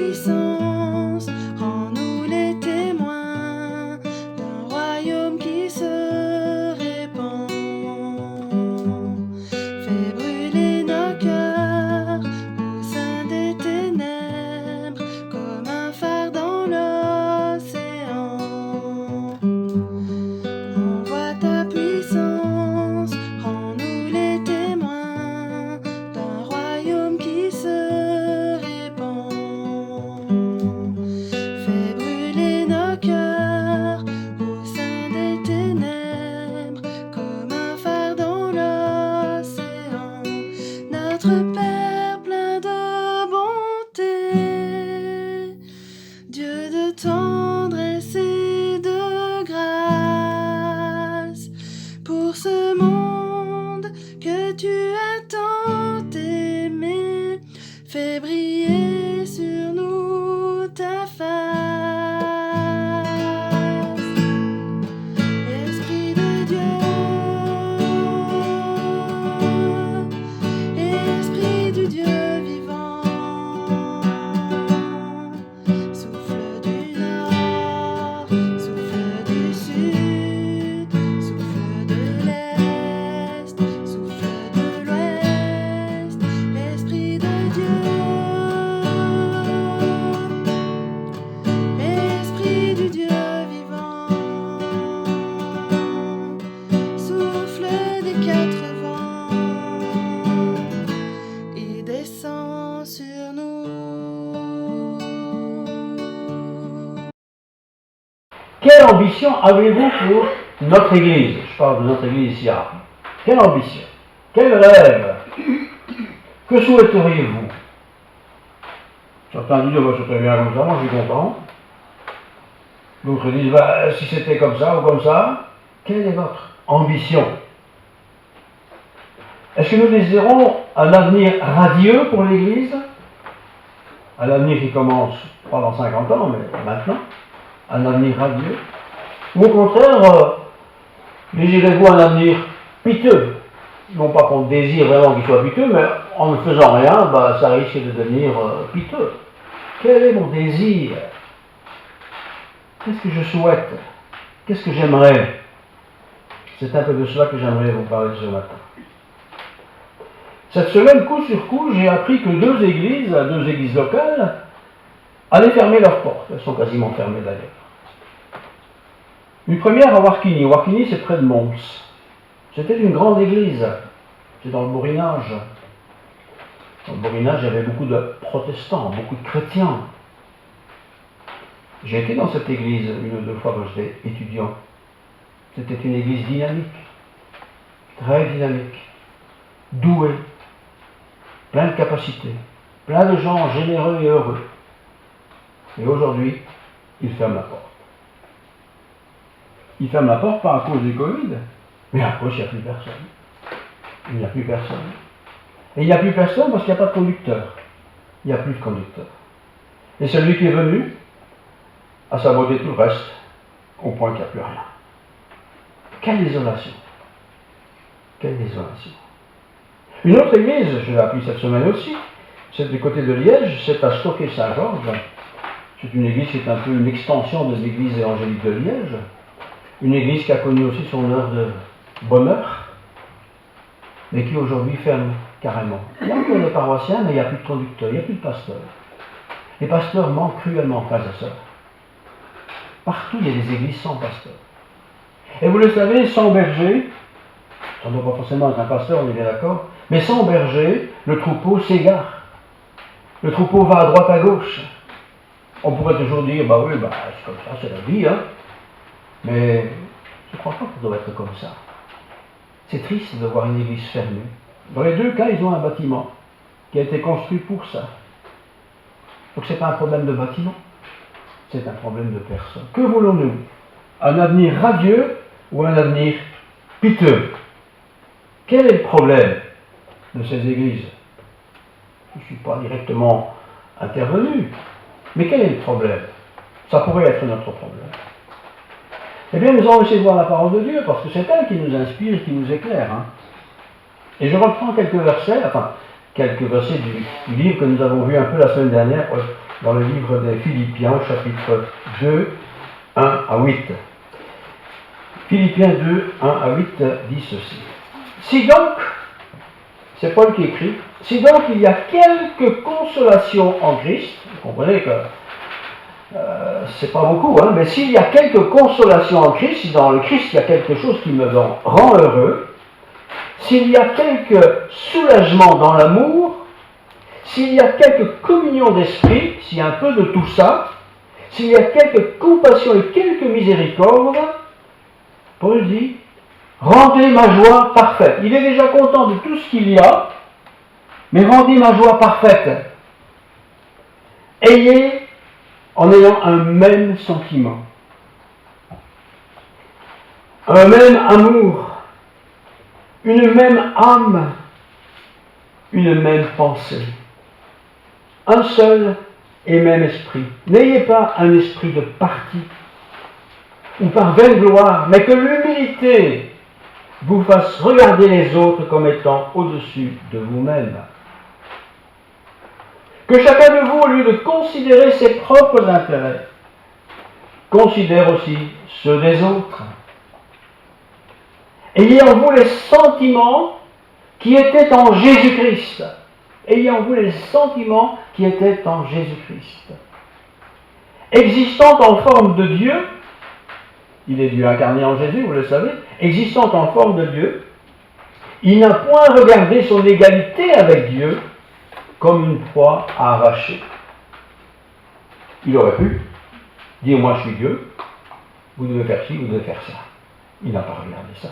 puissance, rends-nous les témoins d'un royaume qui se répand. Fais brûler nos cœurs au sein des ténèbres, comme un phare dans l'océan. Envoie ta puissance, rends-nous les témoins d'un royaume qui se répand. Fais brûler nos cœurs au sein des ténèbres, comme un phare dans l'océan. Notre Père plein de bonté, Dieu de tendresse et de grâce, pour ce monde que tu as tant aimé, fais briller sur nous ta face. Esprit de Dieu, Esprit du Dieu vivant, souffle du nord, souffle du sud, souffle de l'est, souffle de l'ouest, Esprit de Dieu, Esprit du Dieu vivant, souffle des quatre vents et descend sur nous. Quelle ambition avez-vous pour notre Église? Je parle de notre Église ici à Arles. Quelle ambition? Quel rêve? Que souhaiteriez-vous? Certains disent, c'est très bien comme ça, moi je suis content. D'autres disent, si c'était comme ça ou comme ça. Quelle est votre ambition? Est-ce que nous désirons un avenir radieux pour l'Église? Un avenir qui commence pas dans 50 ans, mais maintenant? Un avenir radieux? Ou au contraire, désirez-vous un avenir piteux? Non pas qu'on désire vraiment qu'il soit piteux, mais en ne faisant rien, ça risque de devenir piteux. Quel est mon désir? Qu'est-ce que je souhaite? Qu'est-ce que j'aimerais? C'est un peu de cela que j'aimerais vous parler ce matin. Cette semaine, coup sur coup, j'ai appris que deux églises locales, allaient fermer leurs portes. Elles sont quasiment fermées d'ailleurs. Une première à Warquigny. Warquigny, c'est près de Mons. C'était une grande église. C'est dans le Borinage. Dans le Borinage, il y avait beaucoup de protestants, beaucoup de chrétiens. J'ai été dans cette église une ou deux fois quand j'étais étudiant. C'était une église dynamique, très dynamique, douée, plein de capacités, plein de gens généreux et heureux. Et aujourd'hui, ils ferment la porte. Ils ferment la porte pas à cause du Covid, mais à cause qu'il n'y a plus personne. Il n'y a plus personne. Et il n'y a plus personne parce qu'il n'y a pas de conducteur. Il n'y a plus de conducteur. Et celui qui est venu a saboté tout le reste, au point qu'il n'y a plus rien. Quelle désolation! Quelle désolation! Une autre église, je l'ai appris cette semaine aussi, c'est du côté de Liège, c'est à Stockey-Saint-Georges. C'est une église qui est un peu une extension de l'église évangélique de Liège. Une église qui a connu aussi son heure de bonheur, mais qui aujourd'hui ferme carrément. Il y a encore des paroissiens, mais il n'y a plus de conducteurs, il n'y a plus de pasteurs. Les pasteurs manquent cruellement, frères et sœurs. Partout, il y a des églises sans pasteur. Et vous le savez, sans berger, ça ne doit pas forcément être un pasteur, on est bien d'accord, mais sans berger, le troupeau s'égare. Le troupeau va à droite, à gauche. On pourrait toujours dire, oui, c'est comme ça, c'est la vie, hein. Mais je ne crois pas que ça doit être comme ça. C'est triste de voir une église fermée. Dans les deux cas, ils ont un bâtiment qui a été construit pour ça. Donc ce n'est pas un problème de bâtiment, c'est un problème de personne. Que voulons-nous? Un avenir radieux ou un avenir piteux? Quel est le problème de ces églises? Je ne suis pas directement intervenu, mais quel est le problème? Ça pourrait être notre problème. Eh bien, nous allons essayer de voir la parole de Dieu, parce que c'est elle qui nous inspire, qui nous éclaire. Et je reprends quelques versets du livre que nous avons vu un peu la semaine dernière. dans le livre des Philippiens, au chapitre 2, 1 à 8. Philippiens 2, 1 à 8 dit ceci. Si donc, c'est Paul qui écrit, si donc il y a quelque consolation en Christ, vous comprenez que c'est pas beaucoup, hein, mais s'il y a quelque consolation en Christ, si dans le Christ il y a quelque chose qui me rend heureux, s'il y a quelque soulagement dans l'amour, s'il y a quelque communion d'esprit, s'il y a un peu de tout ça, s'il y a quelque compassion et quelque miséricorde, Paul dit, rendez ma joie parfaite. Il est déjà content de tout ce qu'il y a, mais rendez ma joie parfaite. Ayez, en ayant un même sentiment, un même amour, une même âme, une même pensée, un seul et même esprit. N'ayez pas un esprit de parti ou par vaine gloire, mais que l'humilité vous fasse regarder les autres comme étant au-dessus de vous-même. Que chacun de vous, au lieu de considérer ses propres intérêts, considère aussi ceux des autres. Ayez en vous les sentiments qui étaient en Jésus-Christ. Ayez en vous les sentiments qui étaient en Jésus-Christ. Existant en forme de Dieu, il est Dieu incarné en Jésus, vous le savez, existant en forme de Dieu, il n'a point regardé son égalité avec Dieu comme une proie à arracher. Il aurait pu dire, moi je suis Dieu, vous devez faire ci, vous devez faire ça. Il n'a pas regardé ça.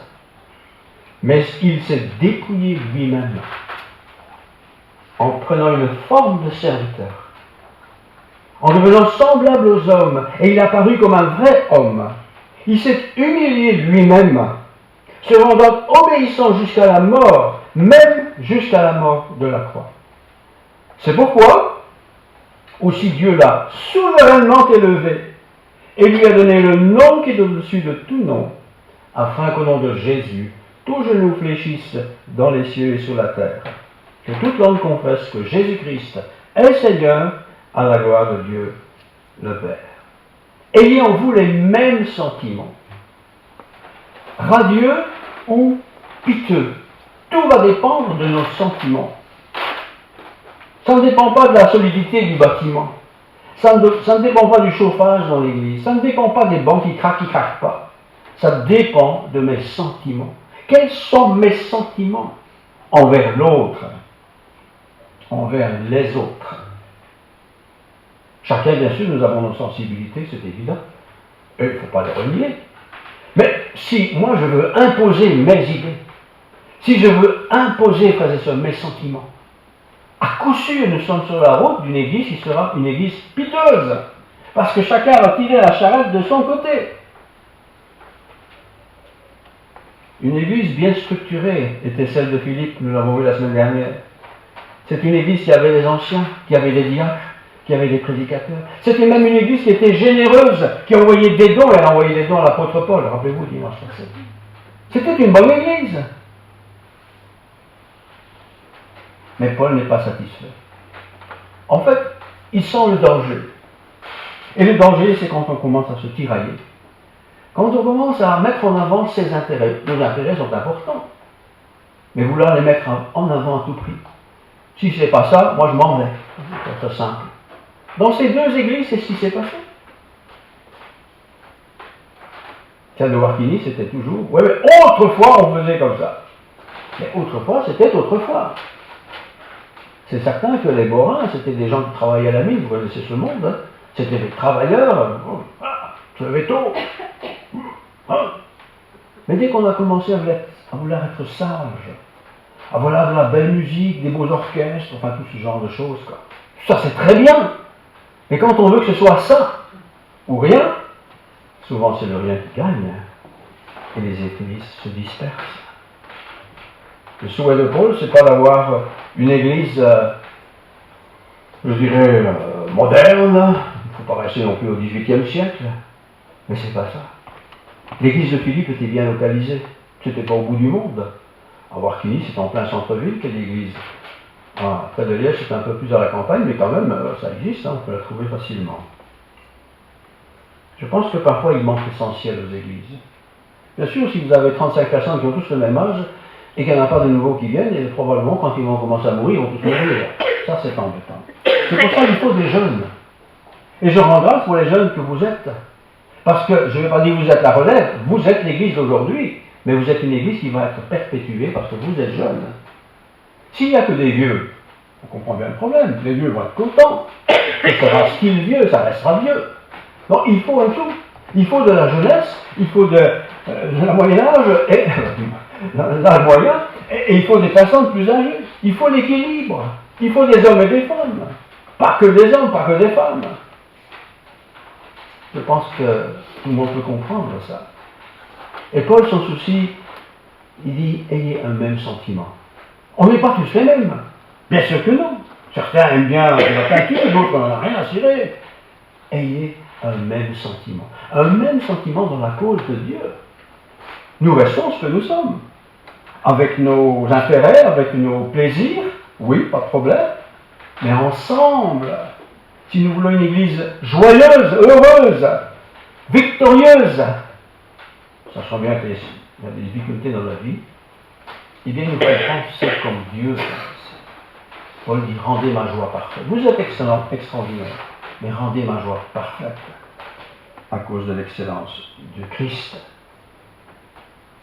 Mais il s'est dépouillé lui-même en prenant une forme de serviteur, en devenant semblable aux hommes, et il a paru comme un vrai homme. Il s'est humilié lui-même, se rendant obéissant jusqu'à la mort, même jusqu'à la mort de la croix. C'est pourquoi aussi Dieu l'a souverainement élevé et lui a donné le nom qui est au-dessus de tout nom, afin qu'au nom de Jésus, tout genou fléchisse dans les cieux et sur la terre, que toute langue confesse que Jésus-Christ est Seigneur, à la gloire de Dieu le Père. Ayez en vous les mêmes sentiments, radieux ou piteux. Tout va dépendre de nos sentiments. Ça ne dépend pas de la solidité du bâtiment. Ça ne dépend pas du chauffage dans l'église. Ça ne dépend pas des bancs qui craquent pas. Ça dépend de mes sentiments. Quels sont mes sentiments envers l'autre, envers les autres? Chacun, bien sûr, nous avons nos sensibilités, c'est évident. Et il ne faut pas les renier. Mais si moi je veux imposer mes idées, si je veux imposer, frères et sœurs, mes sentiments, à coup sûr, nous sommes sur la route d'une église qui sera une église piteuse. Parce que chacun va tirer la charrette de son côté. Une église bien structurée était celle de Philippe, nous l'avons vu la semaine dernière. C'est une église qui avait des anciens, qui avait des diacres, qui avait des prédicateurs. C'était même une église qui était généreuse, qui envoyait des dons, elle envoyait des dons à l'apôtre Paul, rappelez-vous, dimanche passé. C'était une bonne église. Mais Paul n'est pas satisfait. En fait, il sent le danger. Et le danger, c'est quand on commence à se tirailler. Quand on commence à mettre en avant ses intérêts. Nos intérêts sont importants. Mais vouloir les mettre en avant à tout prix. Si ce n'est pas ça, moi je m'en vais. C'est très simple. Dans ces deux églises, c'est ce qui s'est passé. Celle de Warkini, c'était toujours... Oui, mais autrefois, on faisait comme ça. Mais autrefois, c'était autrefois. C'est certain que les Borins, c'était des gens qui travaillaient à la mine, vous connaissez ce monde, hein. C'était des travailleurs, se levaient tôt. Mais dès qu'on a commencé à vouloir être sage, à vouloir de la belle musique, des beaux orchestres, enfin tout ce genre de choses, quoi. Ça c'est très bien. Mais quand on veut que ce soit ça, ou rien, souvent c'est le rien qui gagne, et les églises se dispersent. Le souhait de Paul, c'est pas d'avoir une église, je dirais, moderne, il ne faut pas rester non plus au XVIIIe siècle, mais c'est pas ça. L'église de Philippe était bien localisée, c'était pas au bout du monde. À Warkini, c'est en plein centre-ville, quelle église. Près de Liège, c'est un peu plus à la campagne, mais quand même, ça existe, on peut la trouver facilement. Je pense que parfois, il manque l'essentiel aux églises. Bien sûr, si vous avez 35 personnes qui ont tous le même âge, et qu'il n'y en a pas de nouveaux qui viennent, et probablement, quand ils vont commencer à mourir, ils vont tous mourir. Ça, c'est embêtant. C'est pour ça qu'il faut des jeunes. Et je rends grâce pour les jeunes que vous êtes. Parce que, je ne vais pas dire que vous êtes la relève, vous êtes l'église d'aujourd'hui, mais vous êtes une église qui va être perpétuée parce que vous êtes jeunes. S'il n'y a que des vieux, on comprend bien le problème, les vieux vont être contents. Ce sera style vieux, ça restera vieux. Non, il faut un tout. Il faut de la jeunesse, il faut de la moyen âge, et l'âge moyen, et il faut des personnes plus âgées. Il faut l'équilibre. Il faut des hommes et des femmes. Pas que des hommes, pas que des femmes. Je pense que tout le monde peut comprendre ça. Et Paul, son souci, il dit, ayez un même sentiment. On n'est pas tous les mêmes. Bien sûr que non. Certains aiment bien la peinture, d'autres n'en ont rien à cirer. Ayez un même sentiment. Un même sentiment dans la cause de Dieu. Nous restons ce que nous sommes. Avec nos intérêts, avec nos plaisirs, oui, pas de problème. Mais ensemble, si nous voulons une église joyeuse, heureuse, victorieuse, sachant bien qu'il y a des difficultés dans la vie, eh bien nous pouvons penser comme Dieu pense. Paul dit, rendez ma joie parfaite. Vous êtes excellent, extraordinaire, mais rendez ma joie parfaite à cause de l'excellence de Christ.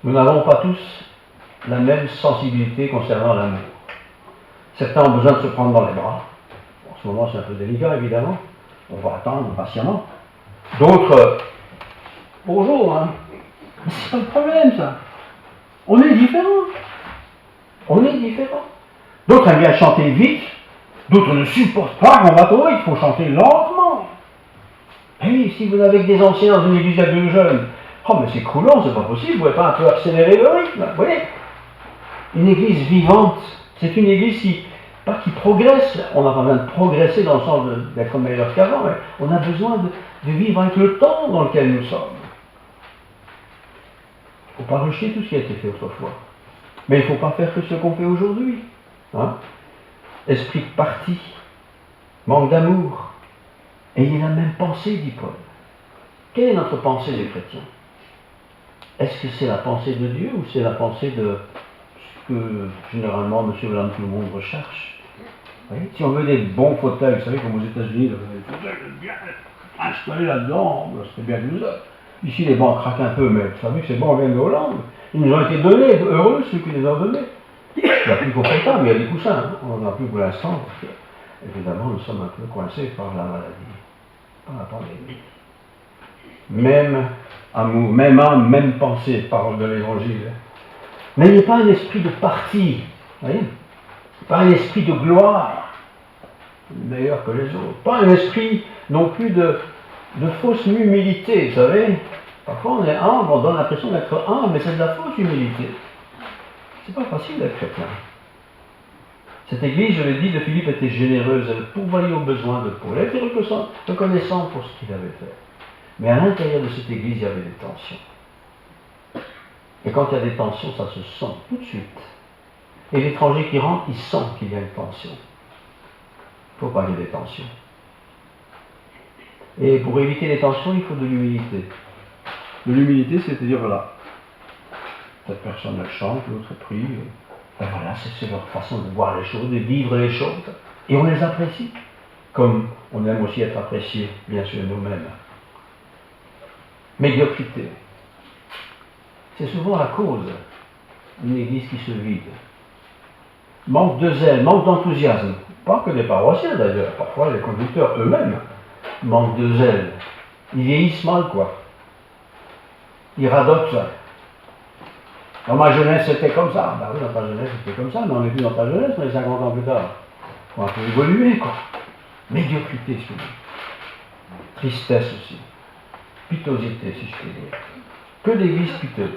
Nous n'avons pas tous la même sensibilité concernant l'amour. Certains ont besoin de se prendre dans les bras. En ce moment, c'est un peu délicat, évidemment. On va attendre patiemment. D'autres, bonjour, hein. Mais c'est pas le problème, ça. On est différents. On est différents. D'autres aiment bien chanter vite. D'autres ne supportent pas qu'on va trop vite. Il faut chanter lentement. Et si vous avez que des anciens dans une église à deux jeunes, oh, mais c'est croulant, c'est pas possible. Vous ne pouvez pas un peu accélérer le rythme. Vous voyez? Une église vivante, c'est une église pas qui progresse. On n'a pas besoin de progresser dans le sens d'être meilleur qu'avant, mais on a besoin de vivre avec le temps dans lequel nous sommes. Il ne faut pas rejeter tout ce qui a été fait autrefois. Mais il ne faut pas faire que ce qu'on fait aujourd'hui. Hein? Esprit de parti, manque d'amour. Ayez la même pensée, dit Paul. Quelle est notre pensée des chrétiens? Est-ce que c'est la pensée de Dieu ou c'est la pensée de ce que généralement monsieur et madame tout le monde recherche? Si on veut des bons fauteuils, vous savez, comme aux États-Unis, les fauteuils bien installés là-dedans, c'est bien que nous autres. Ici, les bancs craquent un peu, mais vous savez que ces bancs viennent de Hollande. Ils nous ont été donnés, heureux ceux qui les ont donnés. C'est la plus confortable, il y a des coussins. Hein. On n'en a plus pour l'instant, parce que, évidemment, nous sommes un peu coincés par la maladie, par la pandémie. Même amour, même âme, même pensée, parole de l'Évangile. N'ayez pas un esprit de parti, voyez, pas un esprit de gloire, meilleur que les autres, pas un esprit non plus de fausse humilité, vous savez. Parfois on est humble, on donne l'impression d'être humble, mais c'est de la fausse humilité. C'est pas facile d'être chrétien. Cette église, je l'ai dit, de Philippe était généreuse, elle pourvoyait aux besoins de Paul. Elle était reconnaissante pour ce qu'il avait fait. Mais à l'intérieur de cette église, il y avait des tensions. Et quand il y a des tensions, ça se sent tout de suite. Et l'étranger qui rentre, il sent qu'il y a une tension. Il ne faut pas qu'il y ait des tensions. Et pour éviter les tensions, il faut de l'humilité. De l'humilité, c'est-à-dire, voilà, cette personne elle chante, l'autre prie, ben voilà, c'est leur façon de voir les choses, de vivre les choses. Et on les apprécie, comme on aime aussi être apprécié, bien sûr, nous-mêmes. Médiocrité. C'est souvent la cause d'une église qui se vide. Manque de zèle, manque d'enthousiasme. Pas que des paroissiens d'ailleurs, parfois les conducteurs eux-mêmes manquent de zèle. Ils vieillissent mal, quoi. Ils radotent ça. Dans ma jeunesse, c'était comme ça. Ben oui, dans ta jeunesse, c'était comme ça, mais on n'est plus dans ta jeunesse, on est 50 ans plus tard. Il faut un peu évoluer, quoi. Médiocrité, souvent. Tristesse aussi. Pitosité, si je peux dire. Que d'églises piteuses.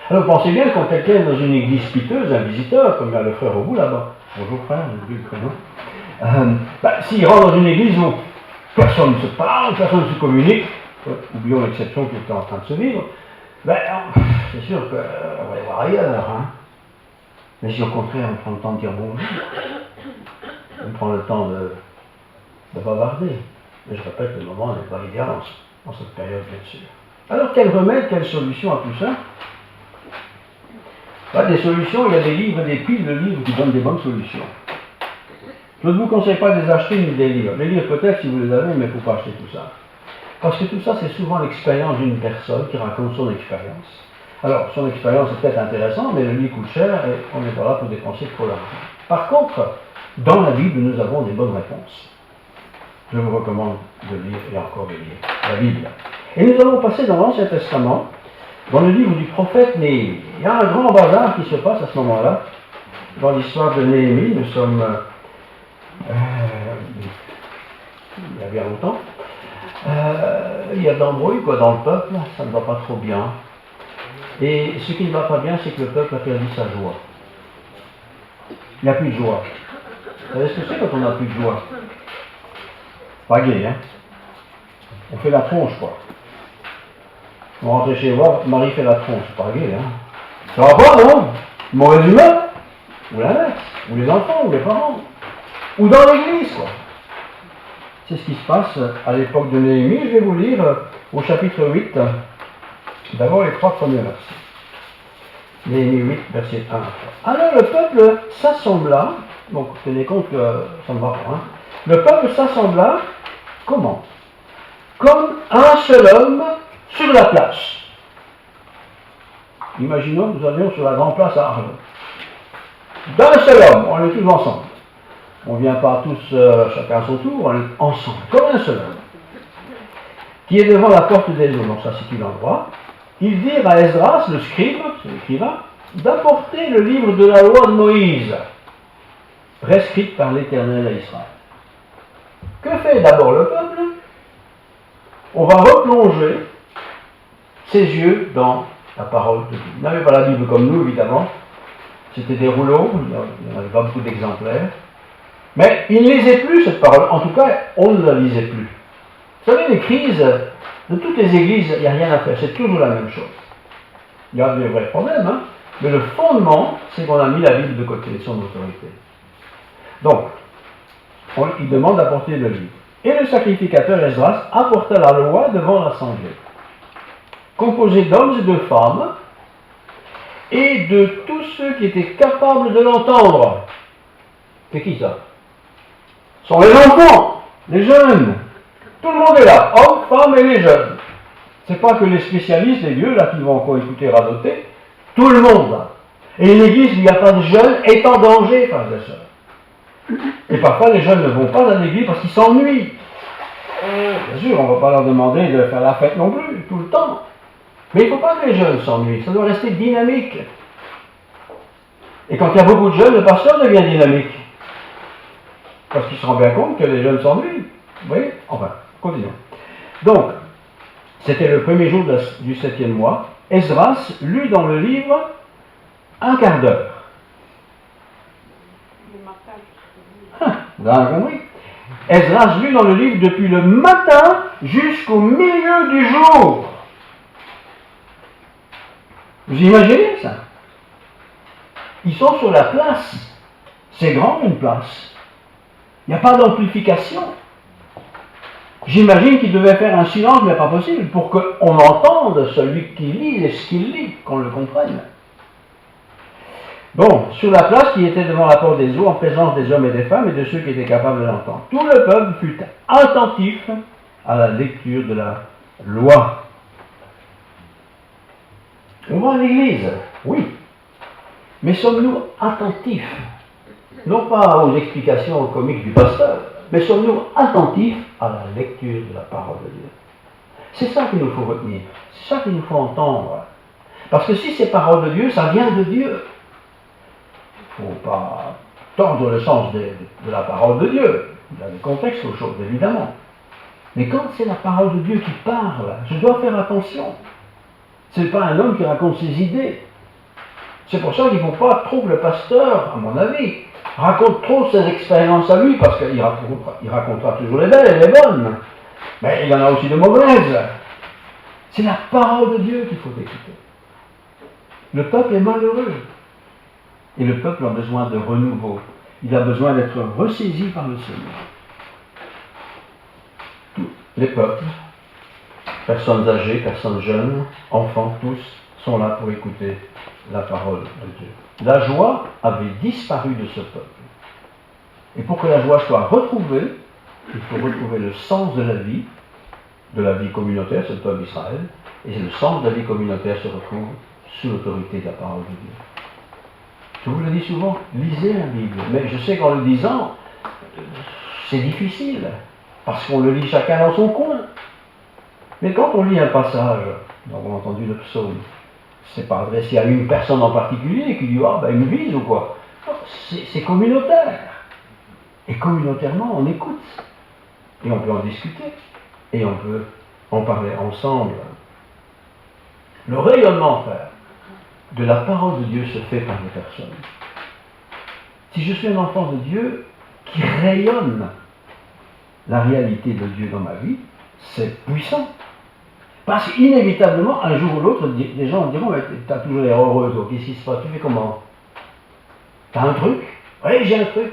Alors pensez bien, quand quelqu'un est dans une église piteuse, un visiteur, comme il y a le frère au bout là-bas, bonjour frère, j'ai oublié le prénom, s'il rentre dans une église où personne ne se parle, personne ne se communique, oublions l'exception qui était en train de se vivre, c'est sûr qu'on va y voir ailleurs. Hein. Mais si au contraire on prend le temps de dire bonjour, on prend le temps de bavarder. Mais je répète, le moment n'est pas idéal en cette période, bien sûr. Alors quel remède, quelle solution à tout ça? Des solutions, il y a des livres, des piles de livres qui donnent des bonnes solutions. Je ne vous conseille pas de les acheter ni de les lire. Les lire peut-être si vous les avez, mais il ne faut pas acheter tout ça. Parce que tout ça, c'est souvent l'expérience d'une personne qui raconte son expérience. Alors, son expérience est peut-être intéressante, mais le livre coûte cher et on n'est pas là pour dépenser trop d'argent. Par contre, dans la Bible, nous avons des bonnes réponses. Je vous recommande de lire et encore de lire la Bible. Et nous allons passer dans l'Ancien Testament, dans le livre du prophète Néhémie. Il y a un grand bazar qui se passe à ce moment-là. Dans l'histoire de Néhémie, nous sommes il y a bien longtemps. Il y a de l'embrouille dans le peuple, ça ne va pas trop bien. Et ce qui ne va pas bien, c'est que le peuple a perdu sa joie. Il n'y a plus de joie. Vous savez ce que c'est quand on n'a plus de joie? Pas gai, hein? On fait la tronche, quoi. On rentre chez moi, Marie fait la tronche, pas gai, hein? Ça va pas, non? Mauvaise humeur? Ou l'inverse? Ou les enfants, ou les parents? Ou dans l'église, quoi. C'est ce qui se passe à l'époque de Néhémie. Je vais vous lire au chapitre 8, d'abord les 3 premiers versets. Néhémie 8, verset 1. Alors le peuple s'assembla, donc tenez compte que ça ne va pas, hein. Le peuple s'assembla, comment? Comme un seul homme sur la place. Imaginons que nous allions sur la grande place à Arles. D'un seul homme, on est tous ensemble. On ne vient pas tous chacun à son tour, on est ensemble, comme un seul homme. Qui est devant la porte des eaux, donc ça situe l'endroit. Ils dirent à Esdras, le scribe, c'est l'écrivain, d'apporter le livre de la loi de Moïse, prescrite par l'Éternel à Israël. Que fait d'abord le peuple? On va replonger ses yeux dans la parole de Dieu. Ils n'avaient pas la Bible comme nous, évidemment. C'était des rouleaux, il n'y en avait pas beaucoup d'exemplaires. Mais ils ne lisaient plus cette parole. En tout cas, on ne la lisait plus. Vous savez, les crises, de toutes les églises, il n'y a rien à faire. C'est toujours la même chose. Il y a des vrais problèmes, hein. Mais le fondement, c'est qu'on a mis la Bible de côté, son autorité. Donc, il demande d'apporter le livre. Et le sacrificateur Esdras apporta la loi devant l'assemblée, composée d'hommes et de femmes, et de tous ceux qui étaient capables de l'entendre. C'est qui ça? Ce sont les enfants, les jeunes. Tout le monde est là, hommes, femmes et les jeunes. Ce n'est pas que les spécialistes, les vieux, là, qui vont encore écouter radoter. Tout le monde, là. Et une église où il n'y a pas de jeunes est en danger, frères et sœurs. Et parfois, les jeunes ne vont pas dans l'église parce qu'ils s'ennuient. Bien sûr, on ne va pas leur demander de faire la fête non plus, tout le temps. Mais il ne faut pas que les jeunes s'ennuient, ça doit rester dynamique. Et quand il y a beaucoup de jeunes, le pasteur devient dynamique. Parce qu'il se rend bien compte que les jeunes s'ennuient. Vous voyez? Enfin, continuons. Donc, c'était le premier jour du 7e mois. Esdras lut dans le livre un quart d'heure. Vous avez compris? Esdras lut dans le livre depuis le matin jusqu'au milieu du jour. Vous imaginez ça? Ils sont sur la place. C'est grand une place. Il n'y a pas d'amplification. J'imagine qu'il devait faire un silence, mais pas possible, pour qu'on entende celui qui lit et ce qu'il lit, qu'on le comprenne. Bon, sur la place qui était devant la porte des eaux, en présence des hommes et des femmes et de ceux qui étaient capables de l'entendre, tout le peuple fut attentif à la lecture de la loi. On va à l'église, oui, mais sommes-nous attentifs? Non pas aux explications comiques du pasteur, mais sommes-nous attentifs à la lecture de la parole de Dieu? C'est ça qu'il nous faut retenir, c'est ça qu'il nous faut entendre. Parce que si c'est parole de Dieu, ça vient de Dieu. Il ne faut pas tordre le sens de la parole de Dieu. Il y a des contextes aux choses, évidemment. Mais quand c'est la parole de Dieu qui parle, je dois faire attention. Ce n'est pas un homme qui raconte ses idées. C'est pour ça qu'il ne faut pas trop que le pasteur, à mon avis, raconte trop ses expériences à lui, parce qu'il racontera toujours les belles et les bonnes. Mais il y en a aussi de mauvaises. C'est la parole de Dieu qu'il faut écouter. Le peuple est malheureux. Et le peuple a besoin de renouveau. Il a besoin d'être ressaisi par le Seigneur. Tous les peuples, personnes âgées, personnes jeunes, enfants, tous, sont là pour écouter la parole de Dieu. La joie avait disparu de ce peuple. Et pour que la joie soit retrouvée, il faut retrouver le sens de la vie communautaire, c'est le peuple d'Israël, et le sens de la vie communautaire se retrouve sous l'autorité de la parole de Dieu. Je vous le dis souvent, lisez la Bible, mais je sais qu'en le disant, c'est difficile, parce qu'on le lit chacun dans son coin. Mais quand on lit un passage, donc on a entendu le psaume, c'est pas adressé à une personne en particulier qui dit « Ah, ben une vise ou quoi ?» Non, c'est communautaire. Et communautairement, on écoute. Et on peut en discuter. Et on peut en parler ensemble. Le rayonnement, frère, de la parole de Dieu se fait par les personnes. Si je suis un enfant de Dieu qui rayonne la réalité de Dieu dans ma vie, c'est puissant. Parce qu'inévitablement, un jour ou l'autre, des gens diront « Mais t'as toujours l'air heureux, toi, qu'est-ce qui se passe? Tu fais comment? T'as un truc? Oui, j'ai un truc.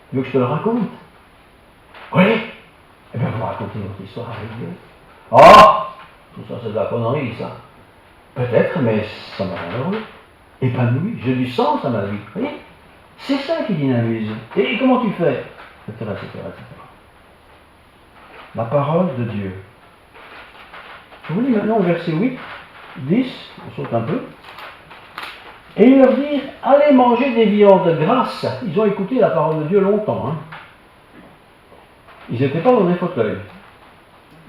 Tu veux que je te le raconte? Oui. Eh bien, vous racontez votre histoire avec Dieu. Ah! Tout ça, c'est de la connerie, ça. Peut-être, mais ça me rend heureux. Épanoui. J'ai du sens à ma vie. Vous voyez? C'est ça qui dynamise. Et comment tu fais? Etc., etc., etc. La parole de Dieu. Je vous lis maintenant au verset 8, 10, on saute un peu. Et ils leur dirent, allez manger des viandes grasses. Ils ont écouté la parole de Dieu longtemps. Hein. Ils n'étaient pas dans des fauteuils.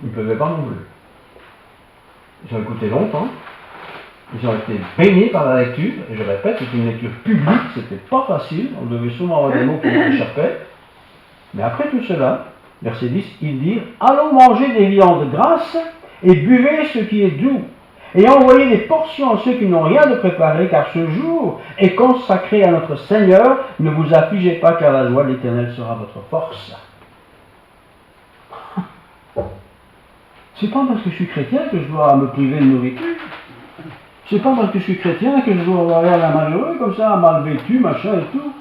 Ils ne pleuvaient pas non plus. Ils ont écouté longtemps. Ils ont été bénis par la lecture. Et je répète, c'est une lecture publique, c'était pas facile. On devait souvent avoir des mots qui nous échappaient. Mais après tout cela, verset 10, ils dirent, allons manger des viandes grasses et buvez ce qui est doux. Et envoyez des portions à ceux qui n'ont rien de préparé, car ce jour est consacré à notre Seigneur. Ne vous affligez pas, car la joie de l'Éternel sera votre force. C'est pas parce que je suis chrétien que je dois me priver de nourriture. C'est pas parce que je suis chrétien que je dois avoir l'air malheureux, comme ça, mal vêtu, machin et tout.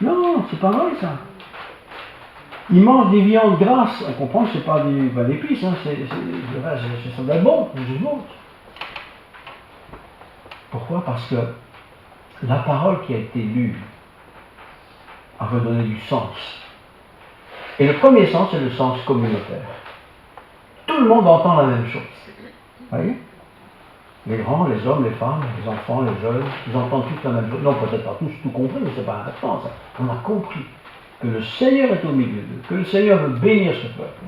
Non, c'est pas vrai ça. Ils mangent des viandes grasses. On comprend que c'est pas des épices, hein, c'est de la bombe, juste bon. Pourquoi? Parce que la parole qui a été lue a redonné du sens. Et le premier sens, c'est le sens communautaire. Tout le monde entend la même chose. Vous voyez? Les grands, les hommes, les femmes, les enfants, les jeunes, ils entendent tous la même chose. Non, peut-être pas tous tout compris, mais c'est pas important ça. On a compris que le Seigneur est au milieu d'eux, que le Seigneur veut bénir ce peuple,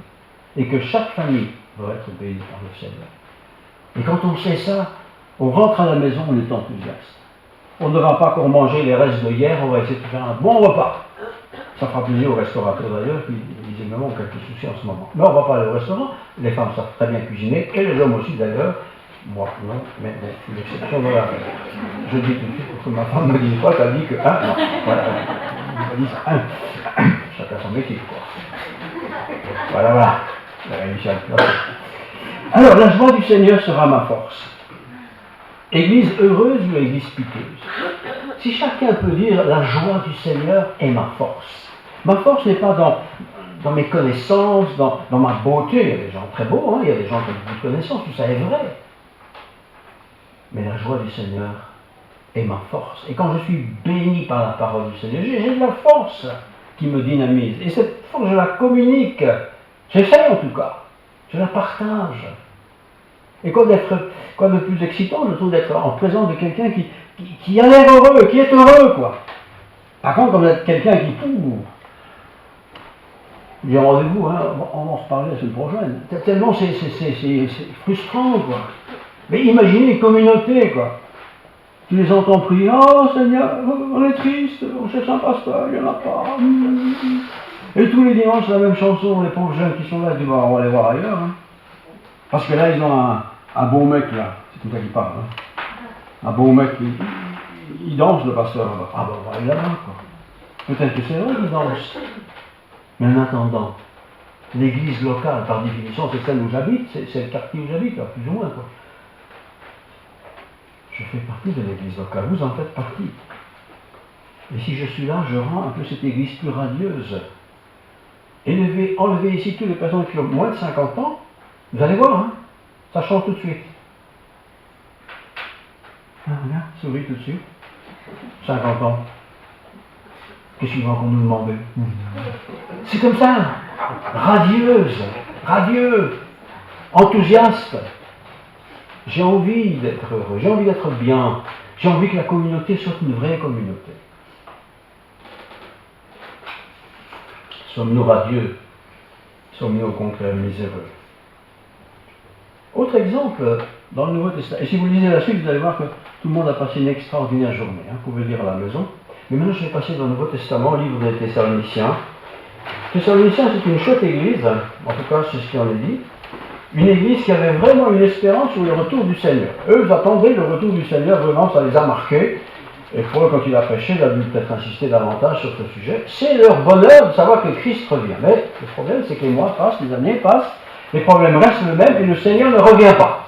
et que chaque famille doit être bénie par le Seigneur. Et quand on sait ça, on rentre à la maison, on est enthousiaste. On ne va pas encore manger les restes de hier, on va essayer de faire un bon repas. Ça fera plaisir aux restaurateurs d'ailleurs, qui visiblement ont quelques soucis en ce moment. Mais on ne va pas aller au restaurant, les femmes savent très bien cuisiner, et les hommes aussi d'ailleurs. Moi, non, mais l'exception de la règle. Je dis tout de suite pour que ma femme ne me dise pas qu'elle dit que non, voilà, elle dit chacun son métier, quoi. Voilà, alors, la joie du Seigneur sera ma force. Église heureuse ou église piteuse? Si chacun peut dire la joie du Seigneur est ma force. Ma force n'est pas dans mes connaissances, dans ma beauté. Il y a des gens très beaux, hein, il y a des gens qui ont beaucoup de connaissances, tout ça est vrai. Mais la joie du Seigneur est ma force. Et quand je suis béni par la parole du Seigneur, j'ai de la force qui me dynamise. Et cette force, je la communique. J'essaie en tout cas. Je la partage. Et quoi de plus excitant, je trouve, d'être en présence de quelqu'un qui a l'air heureux, qui est heureux, quoi. Par contre, quand vous êtes quelqu'un qui j'ai rendez-vous, hein, on va en reparler la semaine prochaine. Tellement c'est frustrant, quoi. Mais imaginez une communauté, quoi. Tu les entends prier, oh Seigneur, on est triste, on cherche un pasteur, il n'y en a pas. Et tous les dimanches, la même chanson, les pauvres jeunes qui sont là, ils disent, on va les voir ailleurs. Hein. Parce que là, ils ont un beau mec, là, c'est comme ça qu'ils parlent. Hein. Un beau mec, il danse, le pasteur, là-bas. Ah ben, on va aller là-bas, quoi. Peut-être que c'est vrai qu'il danse. Mais en attendant, l'église locale, par définition, c'est celle où j'habite, c'est le quartier où j'habite, là, plus ou moins, quoi. Je fais partie de l'église locale, vous en faites partie. Et si je suis là, je rends un peu cette église plus radieuse. Enlevez ici toutes les personnes qui ont moins de 50 ans, vous allez voir, hein, ça change tout de suite. Ah, regarde, souris tout de suite. 50 ans. Qu'est-ce qu'il va encore nous demander? C'est comme ça, radieuse, radieux, enthousiaste. J'ai envie d'être heureux, j'ai envie d'être bien, j'ai envie que la communauté soit une vraie communauté. Sommes-nous radieux? Sommes-nous au contraire miséreux? Autre exemple dans le Nouveau Testament, et si vous lisez la suite, vous allez voir que tout le monde a passé une extraordinaire journée, hein, vous pouvez lire à la maison. Mais maintenant je vais passer dans le Nouveau Testament, au livre des Thessaloniciens. Thessaloniciens, c'est une chouette église, en tout cas c'est ce qu'on est dit. Une église qui avait vraiment une espérance sur le retour du Seigneur. Eux, ils attendaient le retour du Seigneur, vraiment, ça les a marqués. Et Paul, quand il a prêché, il a dû peut-être insister davantage sur ce sujet. C'est leur bonheur de savoir que Christ revient. Mais le problème, c'est que les mois passent, les années passent, les problèmes restent les mêmes et le Seigneur ne revient pas.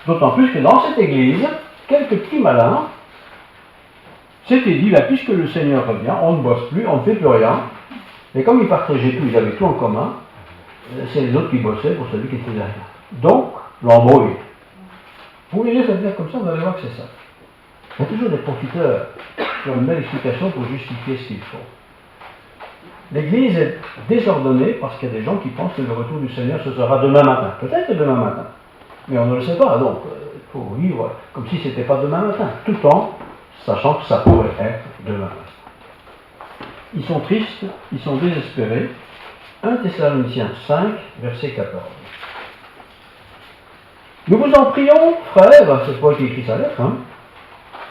D'autant plus que dans cette église, quelques petits malins s'étaient dit, là, puisque le Seigneur revient, on ne bosse plus, on ne fait plus rien. Et comme ils partageaient tout, ils avaient tout en commun, c'est les autres qui bossaient pour celui qui était derrière. Donc, l'embrouille. Vous lisez ça dire comme ça, vous allez voir que c'est ça. Il y a toujours des profiteurs qui ont une belle explication pour justifier ce qu'ils font. L'Église est désordonnée parce qu'il y a des gens qui pensent que le retour du Seigneur ce sera demain matin. Peut-être demain matin, mais on ne le sait pas. Donc, il faut vivre comme si ce n'était pas demain matin, tout en sachant que ça pourrait être demain matin. Ils sont tristes, ils sont désespérés. 1 Thessaloniciens 5, verset 14. Nous vous en prions, frères, c'est Paul qui écrit sa lettre, hein,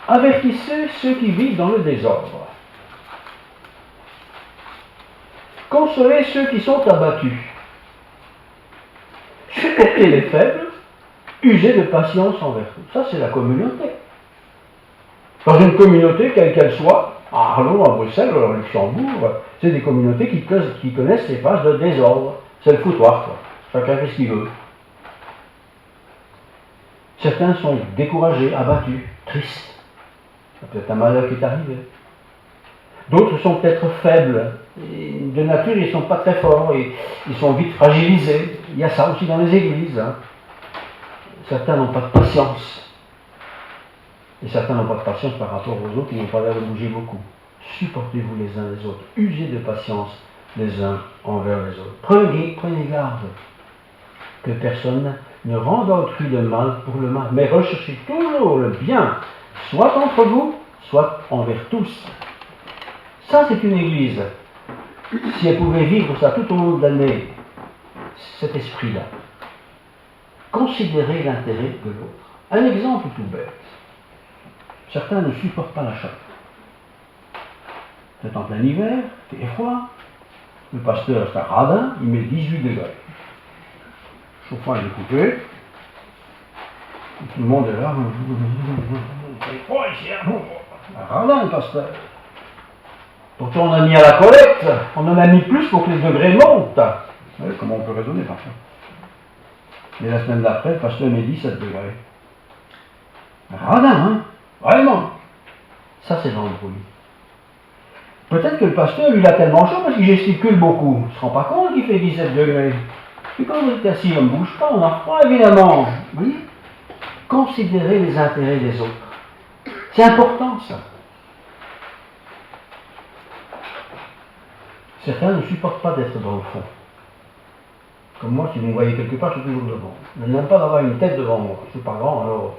avertissez ceux qui vivent dans le désordre. Consolez ceux qui sont abattus. Supportez les faibles, usez de patience envers tous. Ça, c'est la communauté. Dans une communauté, quelle qu'elle soit, à Arlon, à Bruxelles, à Luxembourg, c'est des communautés qui connaissent ces phases de désordre. C'est le foutoir, quoi. Chacun fait ce qu'il veut. Certains sont découragés, abattus, tristes. C'est peut-être un malheur qui est arrivé. D'autres sont peut-être faibles. Et de nature, ils ne sont pas très forts. Et ils sont vite fragilisés. Il y a ça aussi dans les églises. Hein. Certains n'ont pas de patience. Et certains n'ont pas de patience par rapport aux autres qui n'ont pas l'air de bouger beaucoup. Supportez-vous les uns les autres. Usez de patience les uns envers les autres. Prenez garde que personne ne rende à autrui le mal pour le mal. Mais recherchez toujours le bien, soit entre vous, soit envers tous. Ça, c'est une église. Si elle pouvait vivre ça tout au long de l'année, cet esprit-là, considérer l'intérêt de l'autre. Un exemple tout bête. Certains ne supportent pas la chaleur. C'est en plein hiver, il fait froid. Le pasteur est un radin, il met 18 degrés. Le chauffage est coupé. Et tout le monde est là. Il fait froid ici. Un radin, le pasteur. Pourtant, on a mis à la collecte, on en a mis plus pour que les degrés montent. Vous voyez comment on peut raisonner parfois. Mais la semaine d'après, le pasteur met 17 degrés. Un radin, hein? Vraiment. Ça, c'est l'embrouille. Peut-être que le pasteur, lui, il a tellement chaud parce qu'il gesticule beaucoup. Il ne se rend pas compte qu'il fait 17 degrés. Puis quand vous êtes assis, on ne bouge pas, on a froid, évidemment. Vous voyez? Considérez les intérêts des autres. C'est important, ça. Certains ne supportent pas d'être dans le fond. Comme moi, si vous me voyez quelque part, je suis toujours devant. Je n'aime pas d'avoir une tête devant moi. Je ne suis pas grand, alors...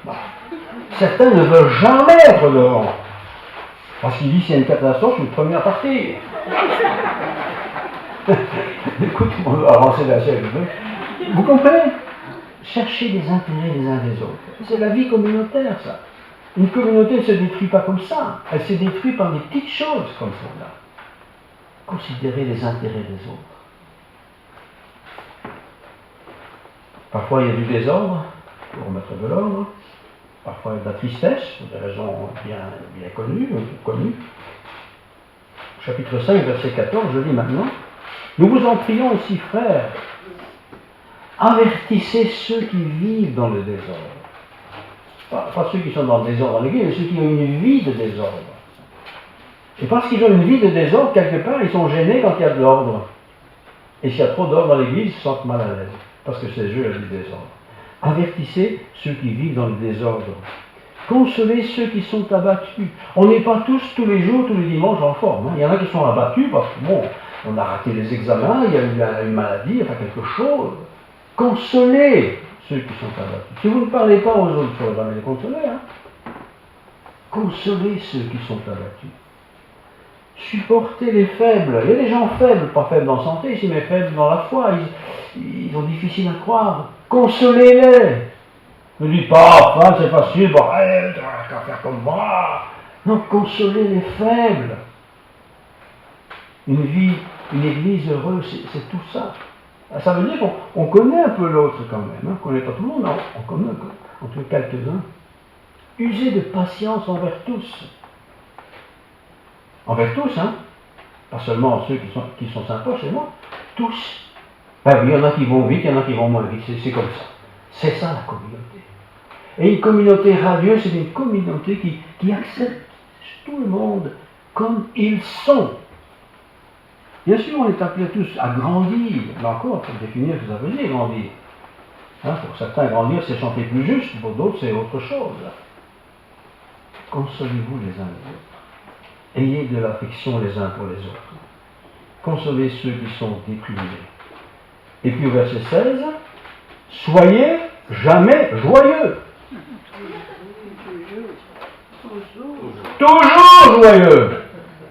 Bah. Certains ne veulent jamais être devant. Parce qu'ils disent, s'il y a une catastrophe, je suis le premier à partir. Écoute, on va avancer la chaise. Vous comprenez? Cherchez les intérêts les uns des autres. C'est la vie communautaire, ça. Une communauté ne se détruit pas comme ça. Elle se détruit par des petites choses comme ça. Considérez les intérêts des autres. Parfois, il y a du désordre, pour remettre de l'ordre. Parfois, il y a de la tristesse, pour des raisons bien connues. Chapitre 5, verset 14, je lis maintenant. Nous vous en prions aussi, frères, avertissez ceux qui vivent dans le désordre. Pas ceux qui sont dans le désordre dans l'église, mais ceux qui ont une vie de désordre. Et parce qu'ils ont une vie de désordre, quelque part, ils sont gênés quand il y a de l'ordre. Et s'il y a trop d'ordre dans l'église, ils se sentent mal à l'aise. Parce que c'est eux du désordre. Avertissez ceux qui vivent dans le désordre. Consolez ceux qui sont abattus. On n'est pas tous les jours, tous les dimanches en forme. Hein. Il y en a qui sont abattus parce que, bon, on a raté les examens, il y a eu une maladie, enfin quelque chose. Consolez ceux qui sont abattus. Si vous ne parlez pas aux autres, il ne faut jamais les consoler. Hein. Consolez ceux qui sont abattus. Supportez les faibles. Il y a des gens faibles, pas faibles en santé ici, mais faibles dans la foi. Ils ont difficile à croire. Consolez-les. Ne dites pas, enfin, c'est facile, bon, allez, tu n'as qu'à faire comme moi. Non, consolez les faibles. Une vie, une église heureuse, c'est tout ça. Ça veut dire qu'on connaît un peu l'autre quand même. Hein. On ne connaît pas tout le monde, non, on connaît entre quelques-uns. Usez de patience envers tous. Envers tous, hein. Pas seulement ceux qui sont sympas chez moi. Tous. Ben oui, il y en a qui vont vite, il y en a qui vont moins vite. C'est comme ça. C'est ça la communauté. Et une communauté radieuse, c'est une communauté qui accepte tout le monde comme ils sont. Bien sûr, on est appelés tous à grandir. Mais encore, il faut définir ce que ça veut dire, grandir. Hein, pour certains, grandir, c'est chanter plus juste. Pour d'autres, c'est autre chose. Consolez-vous les uns les autres. Ayez de l'affection les uns pour les autres. Consolez ceux qui sont déprimés. Et puis au verset 16, soyez jamais joyeux. Toujours joyeux.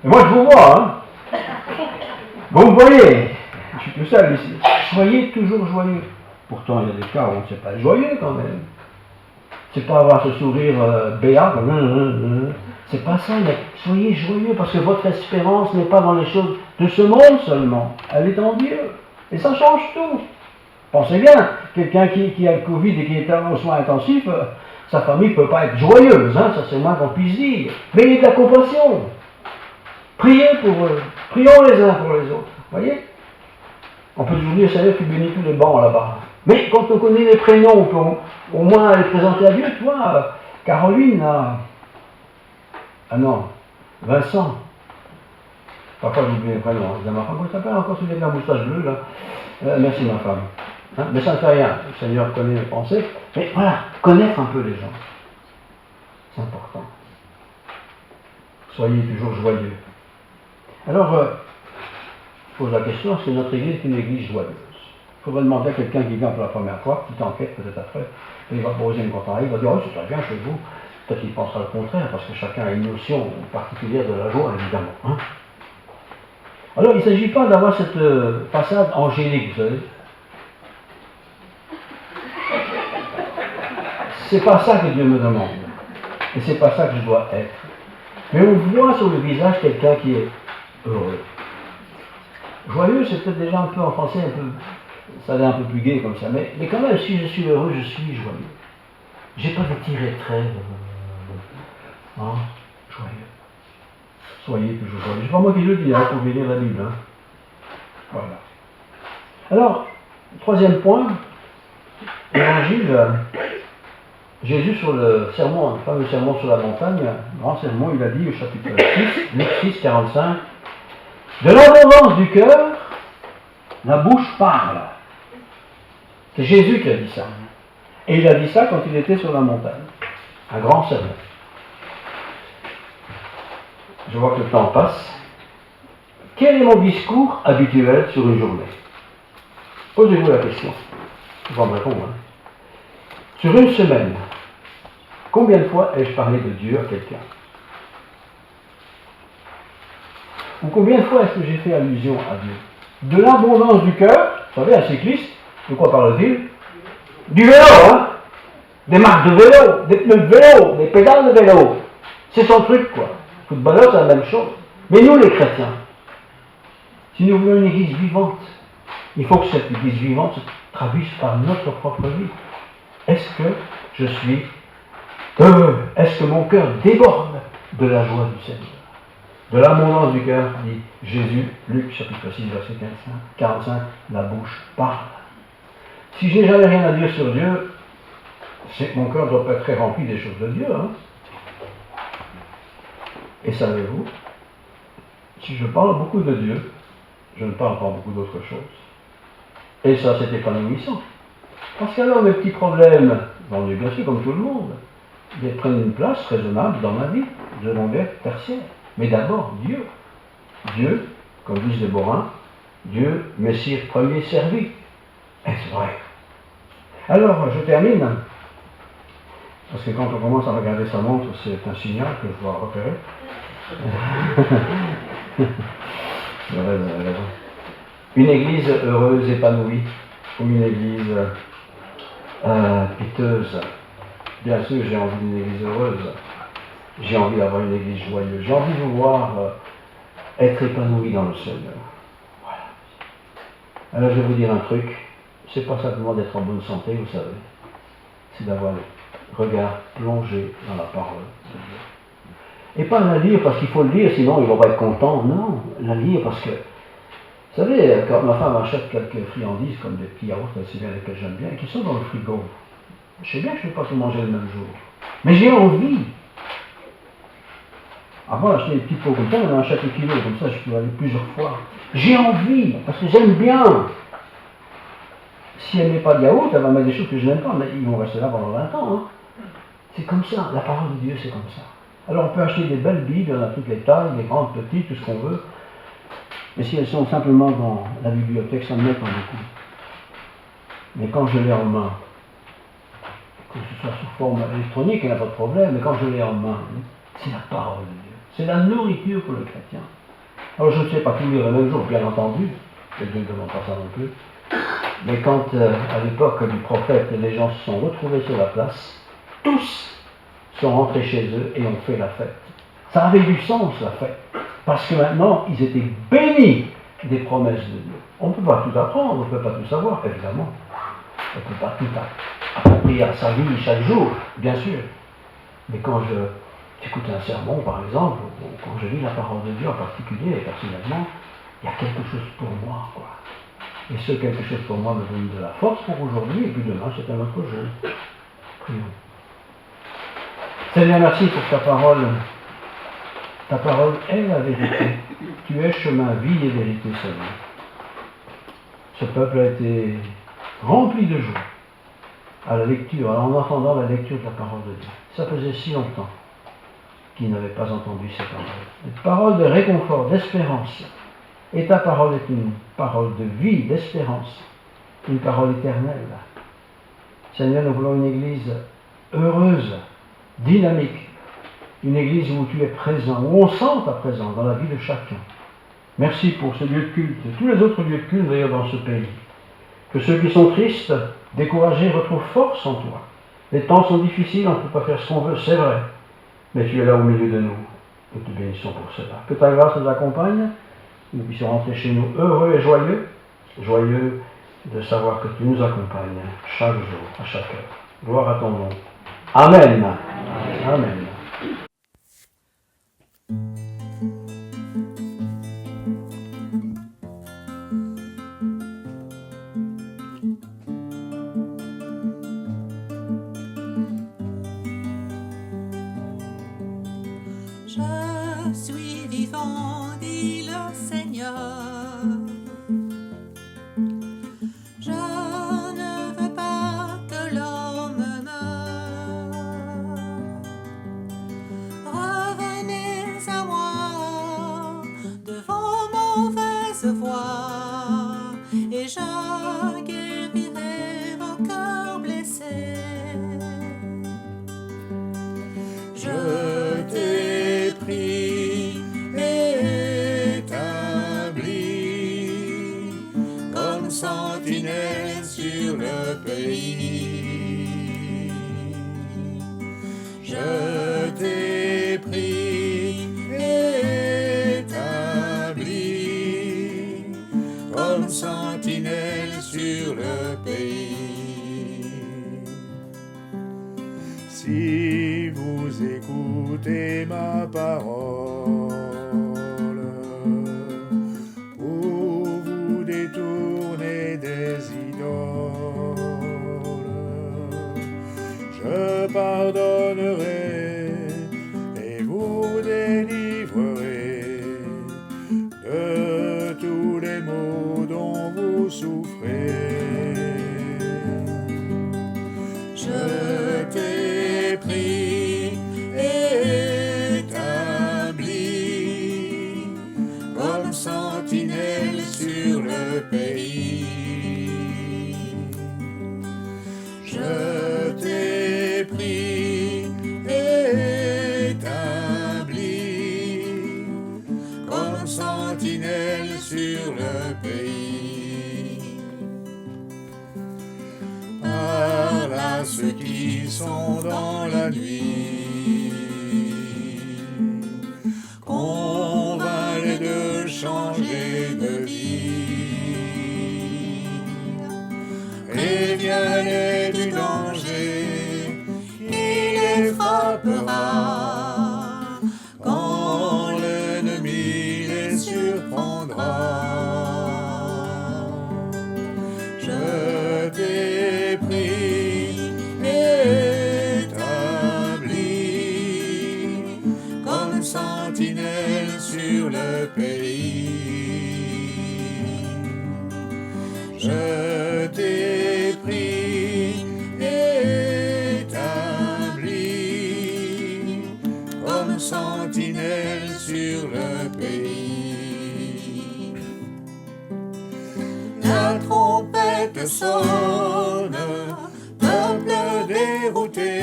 Et moi je vous vois, hein. Vous me voyez. Je suis tout seul ici. Soyez toujours joyeux. Pourtant il y a des cas où on ne sait pas être joyeux quand même. C'est pas avoir ce sourire béat, c'est pas ça, mais soyez joyeux parce que votre espérance n'est pas dans les choses de ce monde seulement, elle est en Dieu. Et ça change tout. Pensez bien, quelqu'un qui a le Covid et qui est aux soins intensifs, sa famille ne peut pas être joyeuse, hein, ça c'est moins qu'on puisse dire. Mais ayez de la compassion. Priez pour eux. Prions les uns pour les autres. Voyez? On peut toujours dire, Seigneur, tu bénis tous les bancs là-bas. Mais quand on connaît les prénoms, on peut au moins les présenter à Dieu. Toi, Caroline, Vincent. Parfois j'oublie les prénoms. Je dis à ma femme, comment ça s'appelle encore celui avec la moustache bleue là? Merci ma femme. Hein? Mais ça ne fait rien. Le Seigneur connaît mes pensées. Mais voilà, connaître un peu les gens. C'est important. Soyez toujours joyeux. Alors, je pose la question, est-ce que notre église est une église joyeuse? Il faudrait demander à quelqu'un qui vient pour la première fois, petite enquête peut-être après, et il va poser une comparaison, il va dire, oh c'est très bien chez vous. Peut-être qu'il pensera le contraire, parce que chacun a une notion particulière de la joie, évidemment. Hein. Alors, il ne s'agit pas d'avoir cette façade angélique, vous savez. C'est pas ça que Dieu me demande. Et c'est pas ça que je dois être. Mais on voit sur le visage quelqu'un qui est heureux. Joyeux, c'est peut-être déjà un peu en français, ça a l'air un peu plus gai comme ça, mais quand même, si je suis heureux, je suis joyeux. J'ai pas de tirer trait, joyeux. Soyez toujours joyeux. C'est pas moi qui le dis, hein, pour lire la Bible. Hein. Voilà. Alors, troisième point, l'évangile, Jésus sur le sermon, le fameux sermon sur la montagne, grand sermon, il a dit au chapitre 6, Luc 6, 45, de l'abondance du cœur, la bouche parle. C'est Jésus qui a dit ça. Et il a dit ça quand il était sur la montagne. Un grand sermon. Je vois que le temps passe. Quel est mon discours habituel sur une journée? Posez-vous la question. Je vais me répondre. Hein. Sur une semaine, combien de fois ai-je parlé de Dieu à quelqu'un? Ou combien de fois est-ce que j'ai fait allusion à Dieu? De l'abondance du cœur, vous savez, un cycliste, de quoi parle-t-il? Du vélo, hein? Des marques de vélo, des pneus de vélo, des pédales de vélo. C'est son truc, quoi. Le footballeur, c'est la même chose. Mais nous, les chrétiens, si nous voulons une église vivante, il faut que cette église vivante se traduise par notre propre vie. Est-ce que je suis heureux? Est-ce que mon cœur déborde de la joie du Seigneur? De l'abondance du cœur, dit Jésus, Luc chapitre 6, verset 45, la bouche parle. Si je n'ai jamais rien à dire sur Dieu, c'est que mon cœur doit pas être très rempli des choses de Dieu. Hein. Et savez-vous, Si je parle beaucoup de Dieu, je ne parle pas beaucoup d'autres choses. Et ça, c'est épanouissant. Parce qu'alors, mes petits problèmes, j'en ai bien sûr comme tout le monde, ils prennent une place raisonnable dans ma vie, secondaire, tertiaire. Mais d'abord, Dieu. Dieu, comme disent les Borins, Dieu, Messire premier servi. Est-ce vrai? Alors, je termine. Parce que quand on commence à regarder sa montre, c'est un signal que je dois repérer. Une église heureuse, épanouie, ou une église piteuse. Bien sûr, j'ai envie d'une église heureuse. J'ai envie d'avoir une église joyeuse. J'ai envie de vous voir être épanoui dans le Seigneur. Voilà. Alors, je vais vous dire un truc. C'est pas simplement d'être en bonne santé, vous savez. C'est d'avoir le regard plongé dans la parole de Dieu. Et pas la lire parce qu'il faut le lire, sinon ils ne vont pas être contents. Non, la lire parce que, vous savez, quand ma femme achète quelques friandises, comme des petits yaourts, c'est bien lesquels j'aime bien, qui sont dans le frigo. Je sais bien que je ne peux pas tout manger le même jour. Mais j'ai envie. Avant d'acheter des petits pots comme ça, on en achète un kilo, comme ça je peux aller plusieurs fois. J'ai envie, parce que j'aime bien. Si elle n'est pas de yaourt, elle va mettre des choses que je n'aime pas, mais ils vont rester là pendant 20 ans. Hein. C'est comme ça, la parole de Dieu, c'est comme ça. Alors on peut acheter des belles Bibles, on a toutes les tailles, les grandes, petites, tout ce qu'on veut. Mais si elles sont simplement dans la bibliothèque, ça ne m'aide pas beaucoup. Mais quand je l'ai en main, que ce soit sous forme électronique, il n'y a pas de problème, mais quand je l'ai en main, c'est la parole de Dieu. C'est la nourriture pour le chrétien. Alors je ne sais pas tout lire le même jour, bien entendu, et Dieu ne demande pas ça non plus. Mais quand, à l'époque du prophète, les gens se sont retrouvés sur la place, tous sont rentrés chez eux et ont fait la fête. Ça avait du sens, la fête. Parce que maintenant, ils étaient bénis des promesses de Dieu. On ne peut pas tout apprendre, on ne peut pas tout savoir, évidemment. On ne peut pas tout approprier à sa vie chaque jour, bien sûr. Mais quand j'écoute un sermon, par exemple, ou quand je lis la parole de Dieu en particulier, et personnellement, il y a quelque chose pour moi, quoi. Et ce quelque chose pour moi me donne de la force pour aujourd'hui, et puis demain, c'est un autre jour. Prions. Seigneur, merci pour ta parole. Ta parole est la vérité. Tu es chemin, vie et vérité, Seigneur. Ce peuple a été rempli de joie à la lecture, en entendant la lecture de la parole de Dieu. Ça faisait si longtemps qu'ils n'avaient pas entendu ces paroles. Une parole de réconfort, d'espérance. Et ta parole est une parole de vie, d'espérance, une parole éternelle. Seigneur, nous voulons une église heureuse, dynamique, une église où tu es présent, où on sent ta présence dans la vie de chacun. Merci pour ce lieu de culte, et tous les autres lieux de culte d'ailleurs dans ce pays. Que ceux qui sont tristes, découragés, retrouvent force en toi. Les temps sont difficiles, on ne peut pas faire ce qu'on veut, c'est vrai, mais tu es là au milieu de nous. Nous te bénissons pour cela. Que ta grâce nous accompagne, que nous puissions rentrer chez nous heureux et joyeux, joyeux de savoir que tu nous accompagnes chaque jour, à chaque heure. Gloire à ton nom. Amen. Amen. Je suis vivant, dit le Seigneur. Je ne veux pas que l'homme meure. Revenez à moi de vos mauvaises voies, et je guérirai vos cœurs blessés. Je t'ai pris et établi comme sentinelle sur le pays. Je t'ai pris et établi comme sentinelle sur le pays. Si vous écoutez ma parole, ou vous détournez des idoles, je pardonnerai et vous délivrerai. sentinelle sur le pays. Parle à ceux qui sont dans la nuit, convainc-les de changer de vie, préviens-les du danger qui les frappera quand l'ennemi les surprendra. Je t'ai pris et établi comme sentinelle sur le pays. Je t'ai pris et établi comme sentinelle sur le pays. La trompette sonne, peuple dérouté,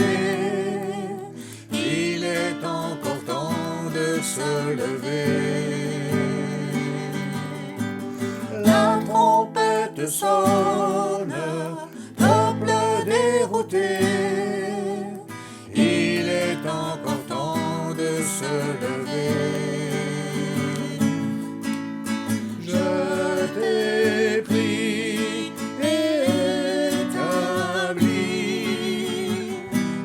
il est encore temps de se lever. La trompette sonne, peuple dérouté, il est encore temps de se lever. Je t'ai pris et établi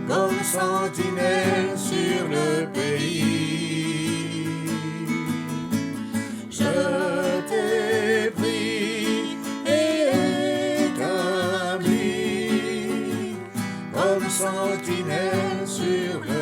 comme sentinelle sur le pays. Je t'ai pris et établi comme sentinelle sur le pays.